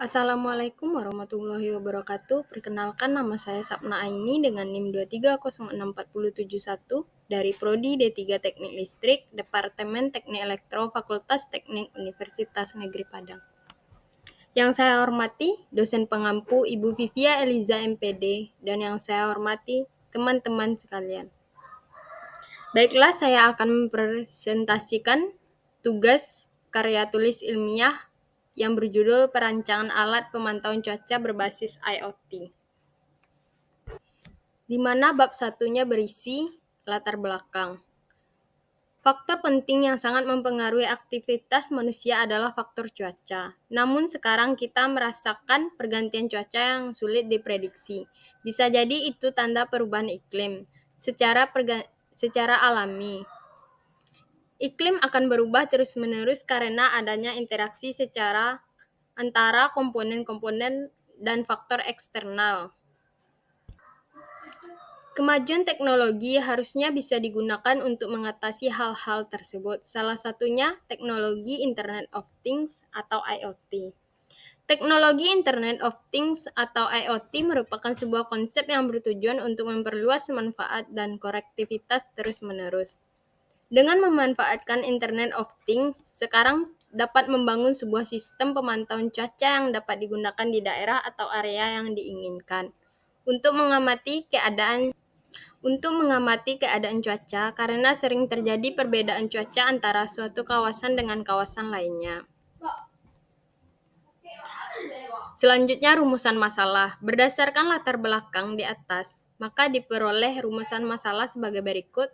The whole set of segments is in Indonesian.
Assalamualaikum warahmatullahi wabarakatuh. Perkenalkan, nama saya Sapna Aini dengan NIM 2306471 dari Prodi D3 Teknik Listrik, Departemen Teknik Elektro, Fakultas Teknik Universitas Negeri Padang. Yang saya hormati dosen pengampu Ibu Vivia Eliza MPD, dan yang saya hormati teman-teman sekalian. Baiklah, saya akan mempresentasikan tugas karya tulis ilmiah yang berjudul Perancangan Alat Pemantauan Cuaca Berbasis IoT, di mana bab satunya berisi latar belakang. Faktor penting yang sangat mempengaruhi aktivitas manusia adalah faktor cuaca. Namun sekarang kita merasakan pergantian cuaca yang sulit diprediksi. Bisa jadi itu tanda perubahan iklim secara alami. Iklim akan berubah terus-menerus karena adanya interaksi antara komponen-komponen dan faktor eksternal. Kemajuan teknologi harusnya bisa digunakan untuk mengatasi hal-hal tersebut. Salah satunya teknologi Internet of Things atau IoT. Teknologi Internet of Things atau IoT merupakan sebuah konsep yang bertujuan untuk memperluas manfaat dan konektivitas terus-menerus. Dengan memanfaatkan Internet of Things, sekarang dapat membangun sebuah sistem pemantauan cuaca yang dapat digunakan di daerah atau area yang diinginkan untuk mengamati keadaan cuaca, karena sering terjadi perbedaan cuaca antara suatu kawasan dengan kawasan lainnya. Selanjutnya, rumusan masalah. Berdasarkan latar belakang di atas, maka diperoleh rumusan masalah sebagai berikut,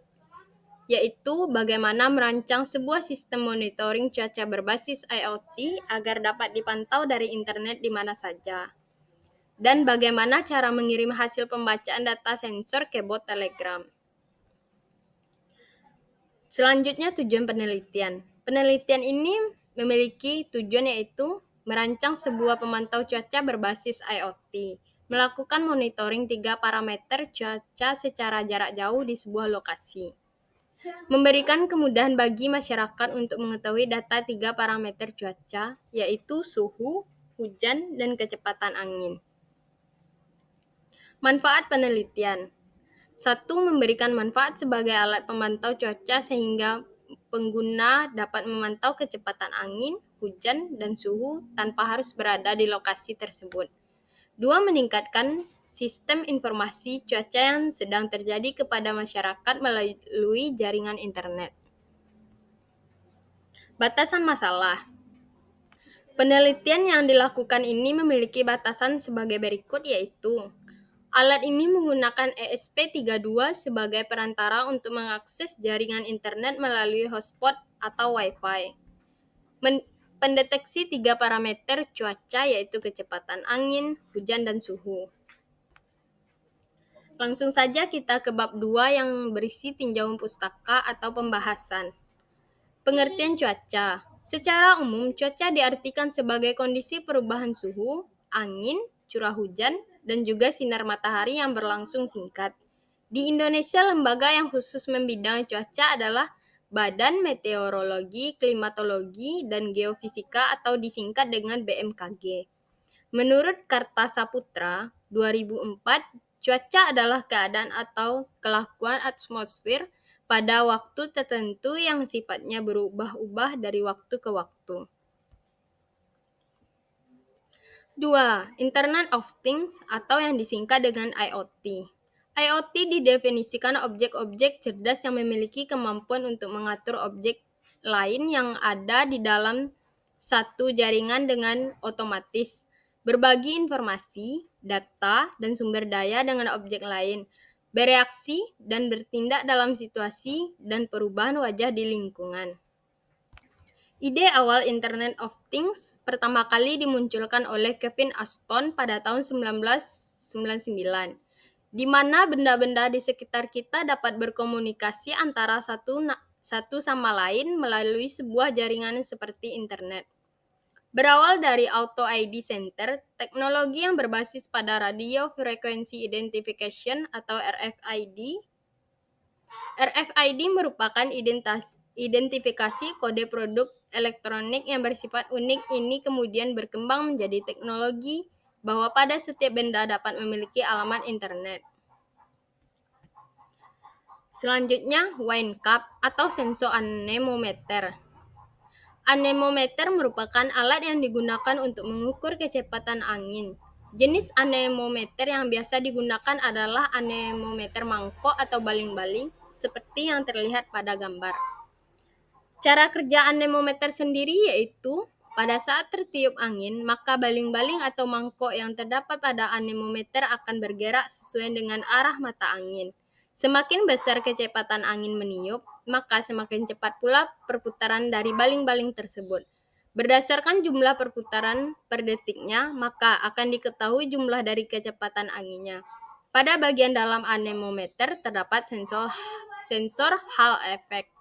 yaitu bagaimana merancang sebuah sistem monitoring cuaca berbasis IoT agar dapat dipantau dari internet di mana saja, dan bagaimana cara mengirim hasil pembacaan data sensor ke bot Telegram. Selanjutnya, tujuan penelitian. Penelitian ini memiliki tujuan yaitu merancang sebuah pemantau cuaca berbasis IoT, melakukan monitoring 3 parameter cuaca secara jarak jauh di sebuah lokasi, memberikan kemudahan bagi masyarakat untuk mengetahui data 3 parameter cuaca, yaitu suhu, hujan, dan kecepatan angin. Manfaat penelitian. 1. Memberikan manfaat sebagai alat pemantau cuaca sehingga pengguna dapat memantau kecepatan angin, hujan, dan suhu tanpa harus berada di lokasi tersebut. 2. Meningkatkan sistem informasi cuaca yang sedang terjadi kepada masyarakat melalui jaringan internet. Batasan masalah. Penelitian yang dilakukan ini memiliki batasan sebagai berikut, yaitu alat ini menggunakan ESP32 sebagai perantara untuk mengakses jaringan internet melalui hotspot atau Wi-Fi. Pendeteksi 3 parameter cuaca, yaitu kecepatan angin, hujan, dan suhu. Langsung saja kita ke bab 2 yang berisi tinjauan pustaka atau pembahasan. Pengertian cuaca. Secara umum, cuaca diartikan sebagai kondisi perubahan suhu, angin, curah hujan, dan juga sinar matahari yang berlangsung singkat. Di Indonesia, lembaga yang khusus membidang cuaca adalah Badan Meteorologi, Klimatologi, dan Geofisika atau disingkat dengan BMKG. Menurut Kartasa Putra 2004, cuaca adalah keadaan atau kelakuan atmosfer pada waktu tertentu yang sifatnya berubah-ubah dari waktu ke waktu. 2. Internet of Things atau yang disingkat dengan IoT. IoT didefinisikan objek-objek cerdas yang memiliki kemampuan untuk mengatur objek lain yang ada di dalam satu jaringan dengan otomatis, berbagi informasi, data, dan sumber daya dengan objek lain, bereaksi, dan bertindak dalam situasi dan perubahan wajah di lingkungan. Ide awal Internet of Things pertama kali dimunculkan oleh Kevin Ashton pada tahun 1999, di mana benda-benda di sekitar kita dapat berkomunikasi antara satu sama lain melalui sebuah jaringan seperti internet. Berawal dari Auto ID Center, teknologi yang berbasis pada Radio Frequency Identification atau RFID. RFID merupakan identifikasi kode produk elektronik yang bersifat unik ini kemudian berkembang menjadi teknologi bahwa pada setiap benda dapat memiliki alamat internet. Selanjutnya, wine cup atau sensor anemometer. Anemometer merupakan alat yang digunakan untuk mengukur kecepatan angin. Jenis anemometer yang biasa digunakan adalah anemometer mangkok atau baling-baling, seperti yang terlihat pada gambar. Cara kerja anemometer sendiri yaitu, pada saat tertiup angin, maka baling-baling atau mangkok yang terdapat pada anemometer akan bergerak sesuai dengan arah mata angin. Semakin besar kecepatan angin meniup, maka semakin cepat pula perputaran dari baling-baling tersebut. Berdasarkan jumlah perputaran per detiknya, maka akan diketahui jumlah dari kecepatan anginnya. Pada bagian dalam anemometer terdapat sensor Hall effect.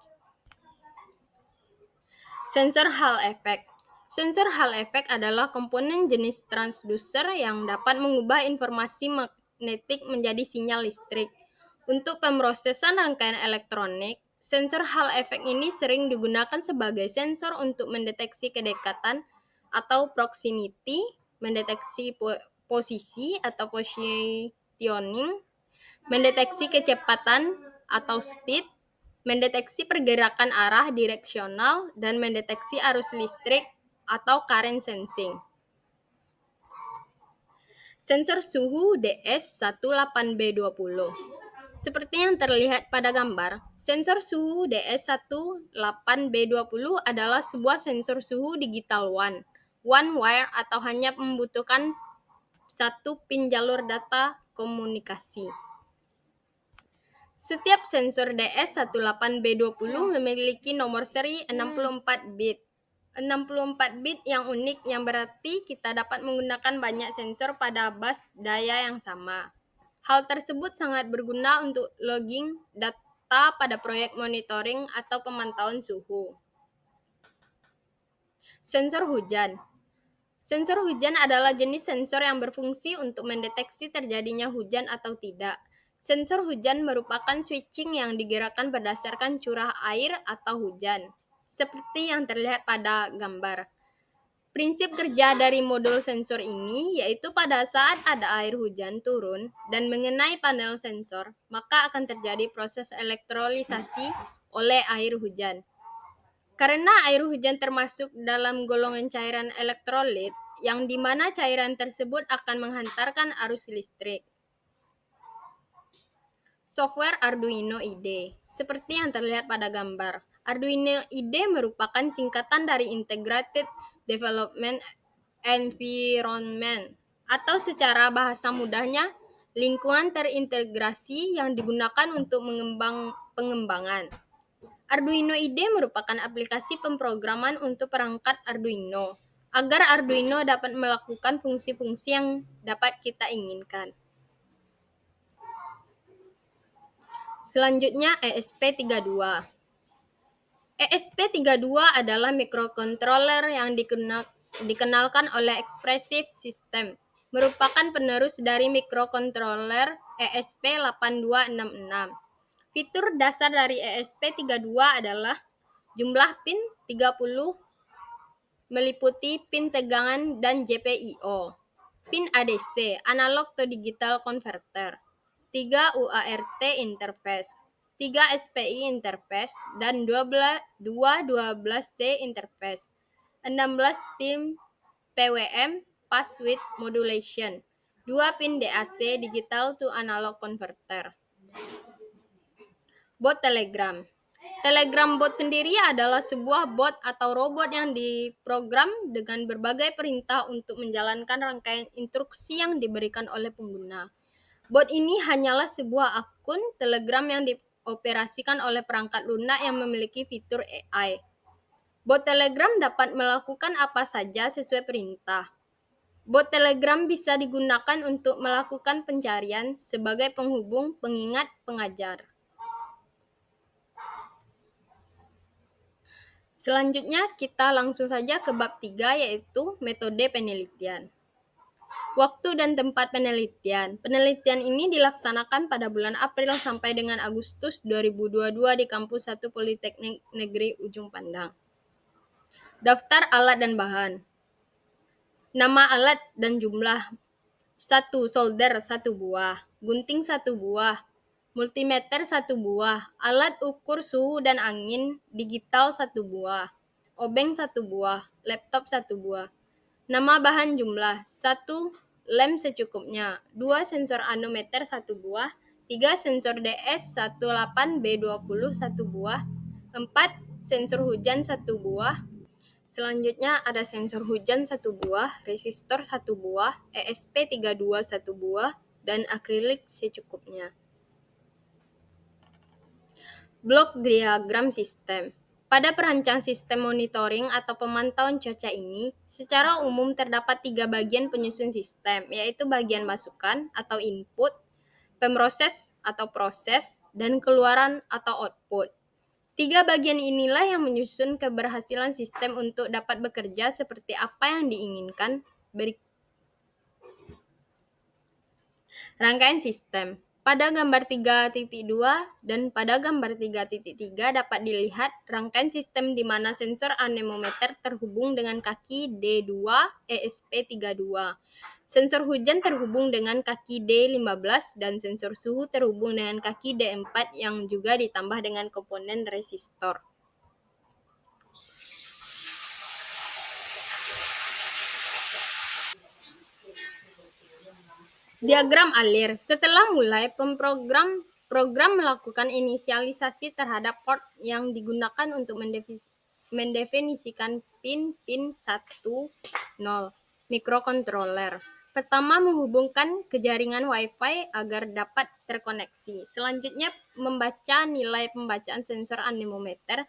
Sensor Hall effect. Sensor Hall effect adalah komponen jenis transducer yang dapat mengubah informasi magnetik menjadi sinyal listrik. Untuk pemrosesan rangkaian elektronik, sensor Hall effect ini sering digunakan sebagai sensor untuk mendeteksi kedekatan atau proximity, mendeteksi posisi atau positioning, mendeteksi kecepatan atau speed, mendeteksi pergerakan arah direksional, dan mendeteksi arus listrik atau current sensing. Sensor suhu DS18B20. Seperti yang terlihat pada gambar, sensor suhu DS18B20 adalah sebuah sensor suhu digital one wire atau hanya membutuhkan satu pin jalur data komunikasi. Setiap sensor DS18B20 memiliki nomor seri 64 bit. 64 bit yang unik yang berarti kita dapat menggunakan banyak sensor pada bus daya yang sama. Hal tersebut sangat berguna untuk logging data pada proyek monitoring atau pemantauan suhu. Sensor hujan. Sensor hujan adalah jenis sensor yang berfungsi untuk mendeteksi terjadinya hujan atau tidak. Sensor hujan merupakan switching yang digerakkan berdasarkan curah air atau hujan, seperti yang terlihat pada gambar. Prinsip kerja dari modul sensor ini yaitu pada saat ada air hujan turun dan mengenai panel sensor, maka akan terjadi proses elektrolisasi oleh air hujan. Karena air hujan termasuk dalam golongan cairan elektrolit, yang di mana cairan tersebut akan menghantarkan arus listrik. Software Arduino IDE. Seperti yang terlihat pada gambar, Arduino IDE merupakan singkatan dari Integrated Development Environment, atau secara bahasa mudahnya, lingkungan terintegrasi yang digunakan untuk pengembangan. Arduino IDE merupakan aplikasi pemrograman untuk perangkat Arduino, agar Arduino dapat melakukan fungsi-fungsi yang dapat kita inginkan. Selanjutnya, ESP32. ESP32 adalah microcontroller yang dikenalkan oleh Expressive System, merupakan penerus dari microcontroller ESP8266. Fitur dasar dari ESP32 adalah jumlah pin 30, meliputi pin tegangan dan JPIO, pin ADC, Analog to Digital Converter, 3 UART interface, 3 SPI interface, dan 12C interface, 16 pin PWM pass width modulation, 2 pin DAC digital to analog converter. Bot Telegram. Telegram bot sendiri adalah sebuah bot atau robot yang diprogram dengan berbagai perintah untuk menjalankan rangkaian instruksi yang diberikan oleh pengguna. Bot ini hanyalah sebuah akun Telegram yang dioperasikan oleh perangkat lunak yang memiliki fitur AI. Bot Telegram dapat melakukan apa saja sesuai perintah. Bot Telegram bisa digunakan untuk melakukan pencarian sebagai penghubung, pengingat, pengajar. Selanjutnya kita langsung saja ke bab 3, yaitu metode penelitian. Waktu dan tempat penelitian. Penelitian ini dilaksanakan pada bulan April sampai dengan Agustus 2022 di Kampus 1 Politeknik Negeri Ujung Pandang. Daftar alat dan bahan. Nama alat dan jumlah. 1. Solder 1 buah. Gunting 1 buah. Multimeter 1 buah. Alat ukur suhu dan angin digital 1 buah. Obeng 1 buah. Laptop 1 buah. Nama bahan jumlah. 1. Lem secukupnya. 2. Sensor anemometer 1 buah. 3. Sensor DS18B20 1 buah. 4. Sensor hujan 1 buah. Selanjutnya ada sensor hujan 1 buah, resistor 1 buah, ESP32 1 buah, dan akrilik secukupnya. Blok diagram sistem. Pada perancang sistem monitoring atau pemantauan cuaca ini, secara umum terdapat 3 bagian penyusun sistem, yaitu bagian masukan atau input, pemroses atau proses, dan keluaran atau output. 3 bagian inilah yang menyusun keberhasilan sistem untuk dapat bekerja seperti apa yang diinginkan. Rangkaian sistem. Pada gambar 3.2 dan pada gambar 3.3 dapat dilihat rangkaian sistem di mana sensor anemometer terhubung dengan kaki D2 ESP32. Sensor hujan terhubung dengan kaki D15 dan sensor suhu terhubung dengan kaki D4 yang juga ditambah dengan komponen resistor. Diagram alir. Setelah mulai program melakukan inisialisasi terhadap port yang digunakan untuk mendefinisikan pin 10 mikrokontroler. Pertama, menghubungkan ke jaringan Wi-Fi agar dapat terkoneksi. Selanjutnya, membaca nilai pembacaan sensor anemometer,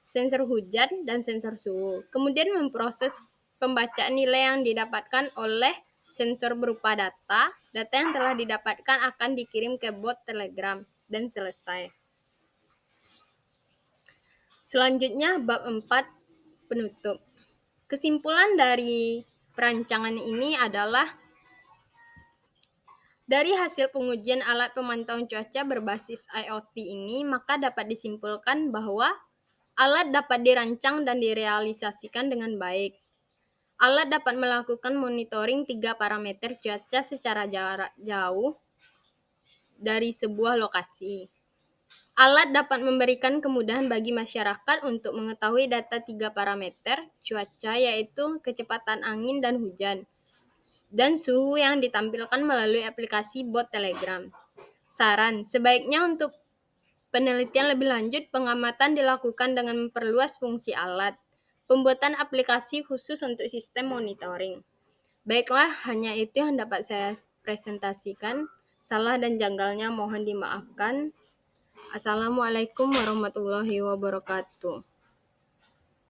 sensor hujan, dan sensor suhu. Kemudian memproses pembacaan nilai yang didapatkan oleh sensor berupa data. Data yang telah didapatkan akan dikirim ke bot Telegram dan selesai. Selanjutnya bab 4 penutup. Kesimpulan dari perancangan ini adalah dari hasil pengujian alat pemantauan cuaca berbasis IoT ini, maka dapat disimpulkan bahwa alat dapat dirancang dan direalisasikan dengan baik. Alat dapat melakukan monitoring 3 parameter cuaca secara jarak jauh dari sebuah lokasi. Alat dapat memberikan kemudahan bagi masyarakat untuk mengetahui data 3 parameter cuaca, yaitu kecepatan angin dan hujan, dan suhu yang ditampilkan melalui aplikasi bot Telegram. Saran, sebaiknya untuk penelitian lebih lanjut, pengamatan dilakukan dengan memperluas fungsi alat. Pembuatan aplikasi khusus untuk sistem monitoring. Baiklah, hanya itu yang dapat saya presentasikan. Salah dan janggalnya mohon dimaafkan. Assalamualaikum warahmatullahi wabarakatuh.